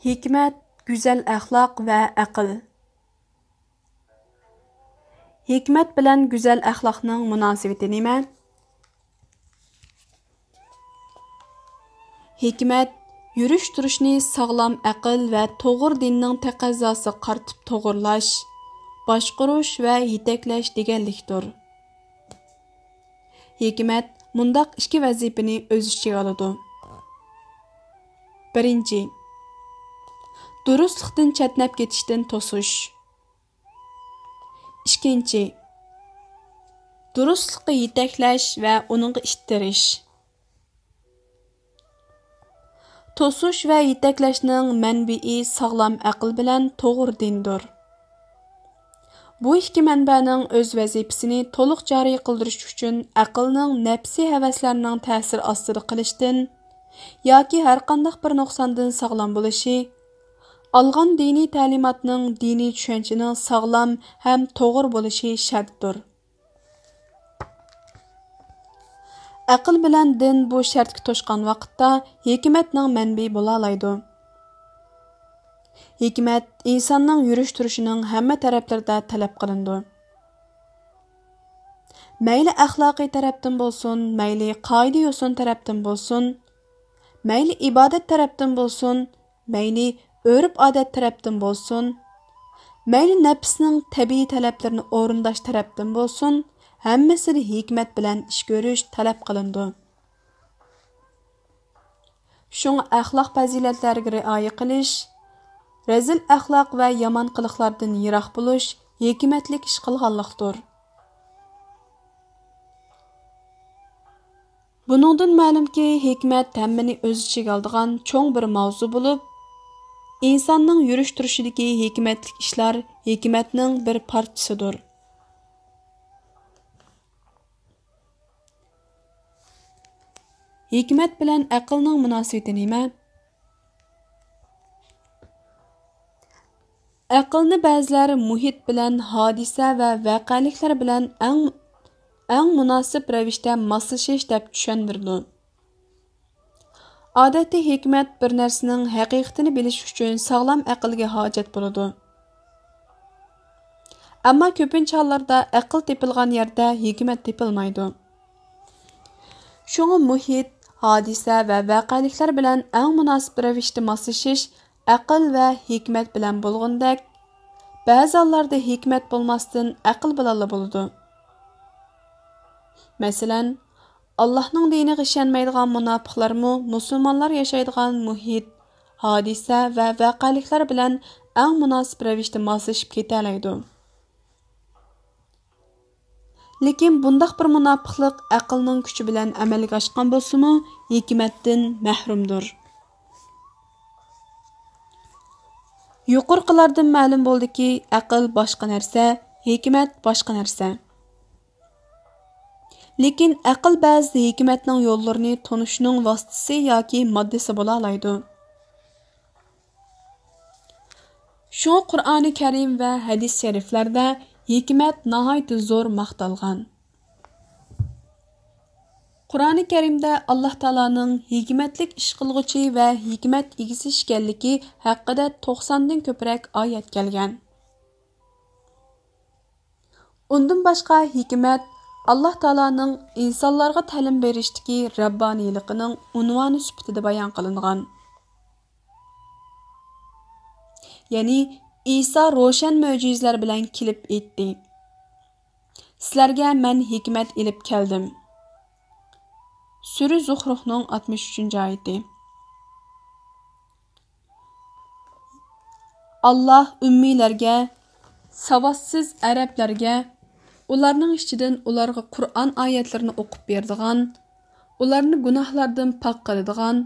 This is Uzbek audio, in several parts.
Hikmet, güzel əxlaq və aql. Hikmet bilan güzel əxlaqның münasibati nima? Hikmet, yurish turishni sağlam aql və to'g'ri dinning taqozosi qartib to'g'irlash, boshqarish və yetaklash deganlikdir. Hikmet, mundaq ikki vazifani o'z ichiga oladi. Birinchi, durustlikdan chatnab ketishdan to'sish. İkinci, durustlikqa yetaklash va uningga ittirish. To'sish va yetaklashning manbai sog'lom aql bilan to'g'ri dindir. Bu ikki manbaning o'z vazifasini to'liq joriy qildirish uchun aqlning nafsi havaslarining ta'sir ostida qilishdan yoki har qanday bir nuqsondan sog'lom bo'lishi, alğan dini ta'limotning dini tushunchaning sog'lom ham to'g'ri bo'lishi shartdir. Aql bilan din bu shartga to'shgan vaqtda hikmatning manbai bo'la oladi. Hikmat insonning yurish turishining hamma taraflarida talab qilindi. Mayli axloqiy tarafdan bo'lsin, mayli qoida yo'sin tarafdan bo'lsin, mayli ibodat tarafdan bo'lsin, mayli örf-odat tarafdan bo'lsin, mayli nafsning tabiiy talablarini o'rindash tarafdan bo'lsin, hammasida hikmat bilan ish ko'rish talab qilindi. Shunga axloq fazilatlariga rioya qilish, razil axloq va yomon qiliqlardan yiroq bo'lish hikmatlik ish qilganlikdir. Buningdan ma'lumki, hikmat hammani o'z ichiga oladigan cho'ng bir mavzu bo'lib, insonning yurish turishidagi hikmatlik ishlar hikmatning bir parchasidir. Hikmat bilan aqlning munosabati nima? Aqlni ba'zilar muhit bilan, hodisa va voqeliklar bilan eng munosib ravishda moslashish deb tushundirdi. Odatda hikmat bir narsaning haqiqatini bilish uchun sog'lom aqlga hojat bo'ladi. Ammo ko'pincha hollarda aql tepilgan yerda hikmat tepilmaydi. Shunga muhit, hodisa va voqeliklar bilan eng munosib ravishda moslashish aql va hikmat bilan bo'lgandek, ba'zi hollarda hikmat bo'lmasdan aql bilan bo'ladi. Masalan, Allah'ның diniga ishonmaydigan munofiqlarmi musulmonlar yashaydigan muhit, hodisa va voqeliklar bilan eng munosib ravishda moslashib keta oladi. Lekin bundaq bir munofiqlik aqlning kuchi bilan amalga oshgan bo'lsa-mu, hikmatdan mahrumdir. Yuqorqilardan ma'lum bo'ldiki, aql boshqa narsa, hikmat boshqa narsa. Lekin aql ba'zi hikmatning yo'llarini tunishning vositasi yoki moddasi bo'la oladi. Shu Qur'oni Karim va hadis shariflarda hikmat nihoyat zo'r maqtalgan. Qur'oni Karimda Alloh taolaning hikmatlik ish qilg'uchi va hikmat egisi ekanligi haqida 90 dan ko'proq oyat kelgan. Undan boshqa hikmat Alloh taolaning insonlarga ta'lim berishdagi rabbaniyligining unvoni sifatida bayon qilingan. Ya'ni İsa ro'shan mo'jizalar bilan kelib aytdi. Sizlarga men hikmat ilib keldim. Sura Zuhrufning 63-oyati. Allah ümmiylarga, savossiz arablarga, ularning ichidan ularga Qur'on oyatlarini o'qib beradigan, ularni gunohlardan pok qiladigan,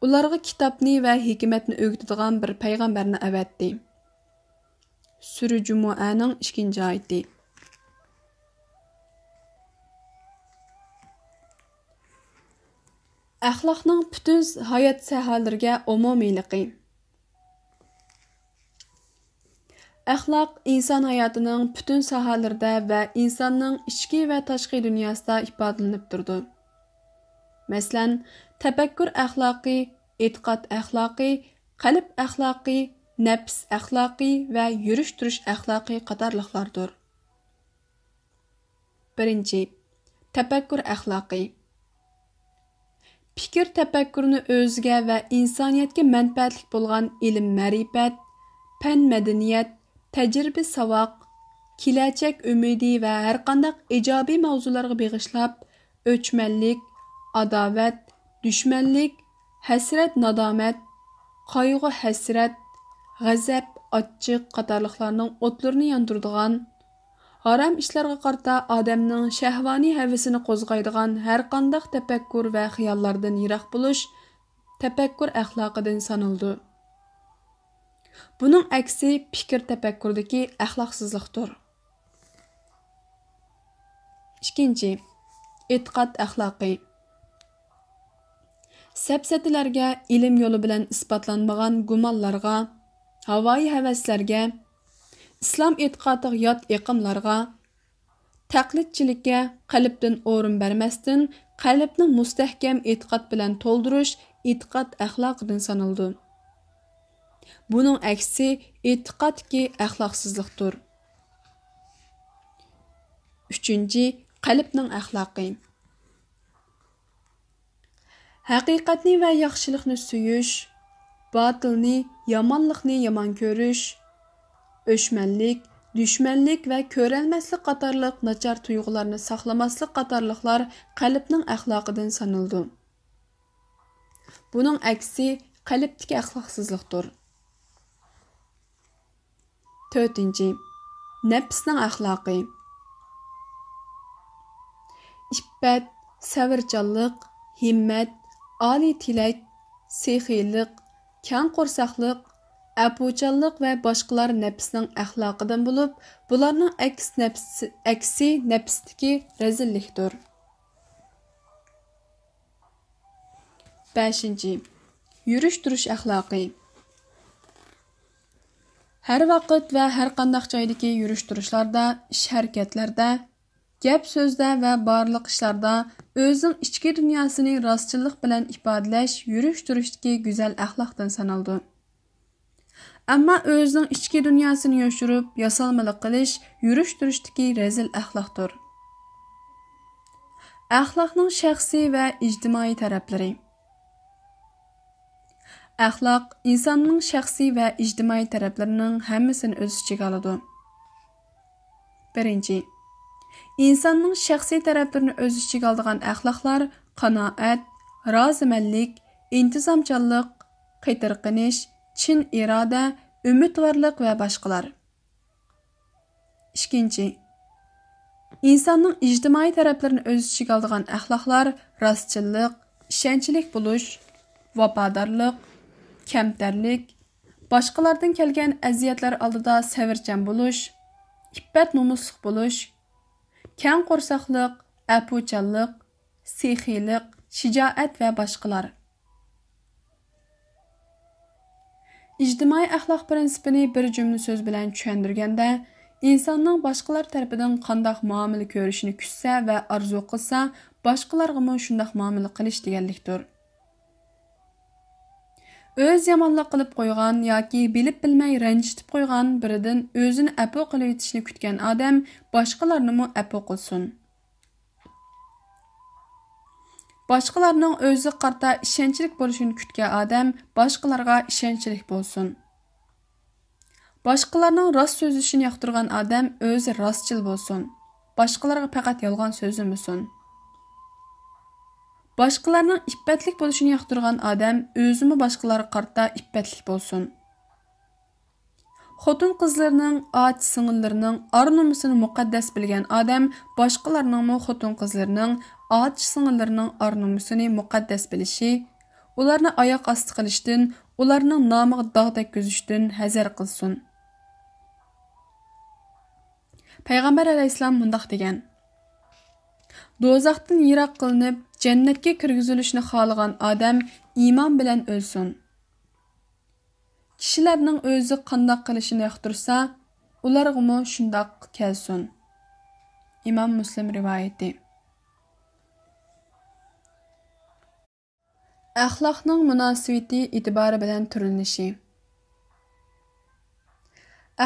ularga kitobni va hikmatni o'rgatadigan bir payg'ambarni avatdi. Sura Jumuaning 2-oyati. Axloqning butun hayot sohalariga umumiyligi. Axloq inson hayotining butun sohalarida va insonning ichki va tashqi dunyosida ifodalanib turdi. Masalan, tafakkur axloqi, e'tiqod axloqi, qalb axloqi, nafs axloqi va yurish-turish axloqi qatorliqlardir. Birinchi, tafakkur axloqi. Fikir tafakkurni o'ziga va insoniyatga manfaatli bo'lgan ilm-ma'rifat, fan madaniyat, tajriba savoq, kelajak umidi va har qanday ijobiy mavzularga bag'ishlab, o'chmanlik, adovat, dushmanlik, hasrat, nadomat, qayg'u, hasrat, g'azab, achchiq qatorliqlarning o'tlarini yondiradigan, haram ishlarga qarta odamning shahvoniy havasini qo'zg'aydigan har qanday tafakkur va xiyollardan yiroq bo'lish tafakkur axloqidan sanaldi. Buning aksi fikr tafakkurdagi axloqsizlikdir. Ikkinchi, e'tiqod axloqi. Səpsətilərə, ilim yolu bilan isbotlanmagan gumonlarga, havoyi havaslarga, islom e'tiqodiga yot iqimlarga, taqlidchilikka qalbdan o'rin bermasdan, qalbni mustahkam e'tiqod bilan to'ldirish e'tiqod axloqidan sanaldi. Buning aksi e'tiqodki axloqsizlikdir. Üçüncü, qalbning axloqi. Haqiqatni va yaxshilikni suyish, batilni, yomonlikni yomon ko'rish, o'chmanlik, dushmanlik va ko'rolmaslik qatorliq nachar tuyg'ularni saqlamaslik qatorliqlar qalbning axloqidan sanaldi. Buning aksi qalbdagi axloqsizlikdir. To'rtinchi, nafsning axloqi. İffət, səvircanlıq, himmat, ali tilak, sexiylik, kən qorsaqlıq, əpucallıq və başqalar nəfsinin əxlaqıdan bulub, bularning əksi nəfsdəki rəzillikdir. 5. Yürüş-duruş əxlaqı. Hər vaqt və hər qandaq joydagi yürüş-duruşlarda, iş-hərəkətlərdə, gap-so'zda va barliq ishlarda o'zining ichki dunyosini rostchilik bilan ifodalash yurish-turishdagi go'zal axloqdan sanaldi. Ammo o'zining ichki dunyosini yoshirib, yasalmalik qilish yurish-turishdagi razil axloqdir. Axloqning shaxsiy va ijtimoiy taraflari. Axloq insonning shaxsiy va ijtimoiy taraflarining hammasini o'z ichiga oladi. 1. İnsanның şəxsi tərəflərini öz içigə aldığan əxlaqlar qanaət, razıməlik, intizamçallıq, qeytirqiniş, çin iradə, ümidvarlıq və başqalar. 2. İnsanның ictimai tərəflərini öz içigə aldığan əxlaqlar rastçılıq, işənçilik buluş, vafadarlıq, kəmtərlik, başqalardan gələn əziyyətlər aldıda səvirçən buluş, iffət nomusluk buluş, kən qorsaqlıq, əpucallıq, sexiylik, şicaət və başqalar. İctimai əxlaq prinsipini bir cümlə söz bilan tushundirganda, insonning başqalar tərəfindən qandaq muomala ko'rishini kutsa və arzu qilsa, başqalarga mı shundaq muomala qilish deganlikdir. Öz yomonlik qilib qo'ygan yoki bilib bilmay ranjitib qo'ygan biridan o'zini apu qilib yetishni kutgan odam boshqalarni mu apu qilsin. Boshqalarning o'zi qarta ishonchlik bo'lishini kutgan odam boshqalarga ishonchlik bo'lsin. Boshqalarning rost so'zlashini yoqtirgan odam o'zi rostchil bo'lsin. Boshqalarga faqat yolg'on so'zlamasin. Başqalarının iffətlik bo'lishini yoqtirgan odam o'zimi boshqalarga qarta iffətlik bo'lsin. Xotin qizlarning, ot singillarining ar-nomusini muqaddas bilgan odam boshqalarning xotin qizlarining, ot singillarining ar-nomusini muqaddas bilishi, ularni oyoq osti qilishdan, ularning nomiga dog' tekkizishdan hazar qilsin. Payg'ambar alayhisalom mundaq degan: Do'zaxdan yiroq qilinib, jannatga kirgizilishni xohlagan odam iymon bilan o'lsin. Kishilarning o'zi qandoq qilishini yoqtirsa, ularga mu shundoq kelsin. İmam Müslim rivoyati. Əxlaqның münasibəti etibarı bilan türlənişi.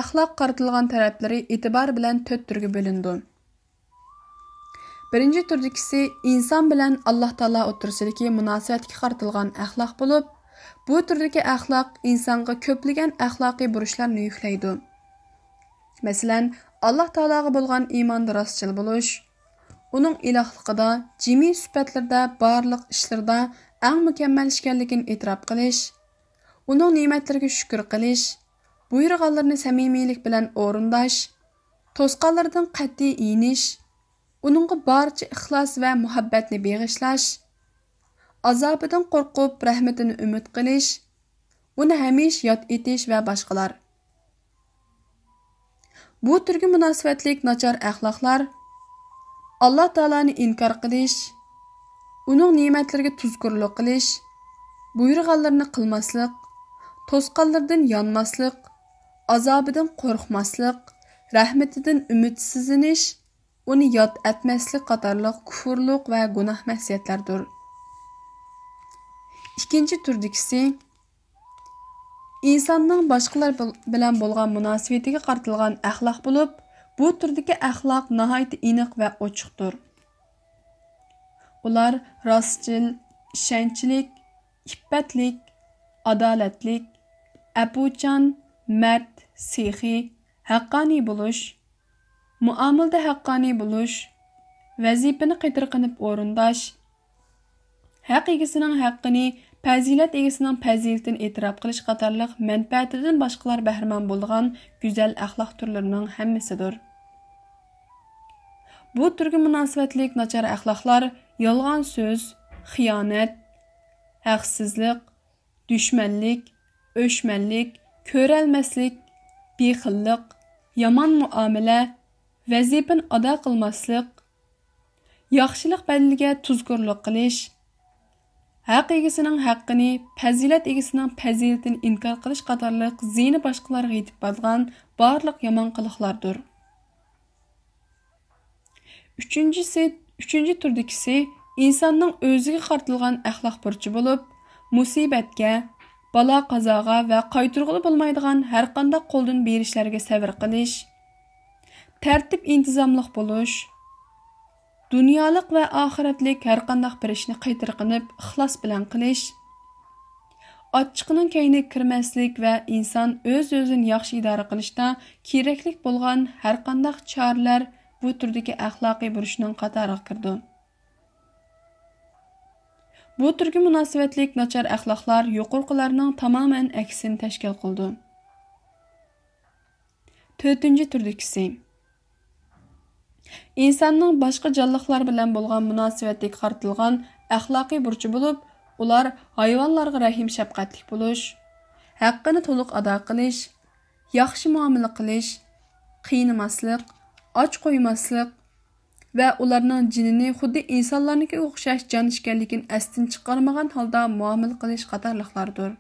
Əxlaq qaratilgan tərəfləri etibar bilan 4 türgə bölündü. Birinci türdəkisi insan bilan Allah Taala o'rtasidagi munosabatga qaratilgan əxlaq bo'lib, bu turdagi əxlaq insonga ko'plagan əxloqiy burchlarni yuklaydi. Masalan, Allah Taalaga bo'lgan iymonda rostchil bo'lish, uning ilohligida, jimi sifatlarda, barliq ishlarda eng mukammal ekanligini e'tirof qilish, uning ne'matlariga shukr qilish, buyurganlarini samimiylik bilan o'rindash, to'sqanlardan qat'iy iyinish, uningga barcha ixlos va muhabbatni beg'ishlash, azobidan qo'rqib rahmatini umid qilish, uni hamisha yod etish va boshqalar. Bu turga munosabatlik nachar axloqlar Allah Taolani inkor qilish, uning ne'matlariga tuzkurlik qilish, buyurganlarini qilmaslik, to'sqanlardan yonmaslik, azobidan qo'rqmaslik, rahmatidan umidsizlanish, uni yod etmaslik qatorliq kufrlik va gunoh masiyatlardir. İkinci turdakisi insonning boshqalar bilan bo'lgan munosabatiga qaratilgan axloq bo'lib, bu turdagi axloq nihoyat aniq va ochiqdir. Ular rostchil, ishonchlik, iffatlik, adolatlik, apuchan, mard, sehiy, haqqoniy bo'lish, muomalada haqqoniy bo'lish, vazifani qitirqinib o'rindash, haq egasining haqqini, fazilat egasining fazilatini e'tirof qilish qatorliq manfaatidan boshqalar bahramon bo'lgan go'zal axloq turlarining hammasidir. Bu turga munosabatlik nachar axloqlar yolg'on so'z, xiyonat, haqsizlik, dushmanlik, o'shmanlik, ko'ralmaslik, bexillik, yomon muomala, vazifani ado qilmaslik, yaxshilik badaliga tuzkurlik qilish, haq egasining haqqini, fazilat egasining fazilatini inkor qilish qatorliq zini boshqalarga yetib borgan barliq yomon qiliqlardir. Üçüncü turdakisi insonning o'ziga qaratilgan axloq burchi bo'lib, musibatga, balo qazoga va qaytirg'ili bo'lmaydigan har qanday qo'ldan berishlarga sabr qilish, tartib intizomliq bo'lish, dunyolik va oxiratlik har qanday bir ishni qaytirqinib, ixlos bilan qilish, ochiqning keyniga kirmaslik va inson o'z-o'zini yaxshi idora qilishda keraklik bo'lgan har qanday choralar bu turdagi axloqiy burchning qatoriga kirdi. Bu turga munosabatlik nachar axloqlar yuqorqilarning tamoman aksini tashkil qildi. 4-turdagisi insonning boshqa jonliqlar bilan bo'lgan munosabatga qaratilgan axloqiy burchi bo'lib, ular hayvonlarga rahim shafqatli bo'lish, haqqini to'liq ado qilish, yaxshi muomala qilish, qiynamaslik, och qo'ymaslik va ularning jinini xuddi insonlarningga o'xshash jon ekanligini astin chiqarmagan holda muomala qilish qatorliqlardir.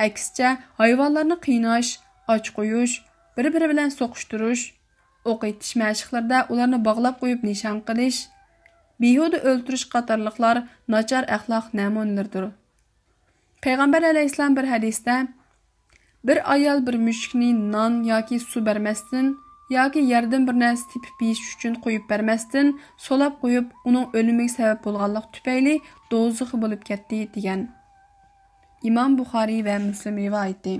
Aksicha hayvonlarni qiynash, och qo'yish, bir-biri bilan so'qishtirish, o'q etish mashqlarida ularni bog'lab qo'yib nishon qilish, behuda o'ltirish qatorliqlar nachar axloq namunalaridir. Payg'ambar alayhissalom bir hadisda bir ayol bir mushukni non yoki suv bermasdan yoki yerdan bir narsa tepib yeyish uchun qo'yib bermasdan so'lab qo'yib uning o'limiga sabab bo'lganlik tufayli do'zaxi bo'lib ketdi degan. İmam Buxoriy va Muslim rivoyati.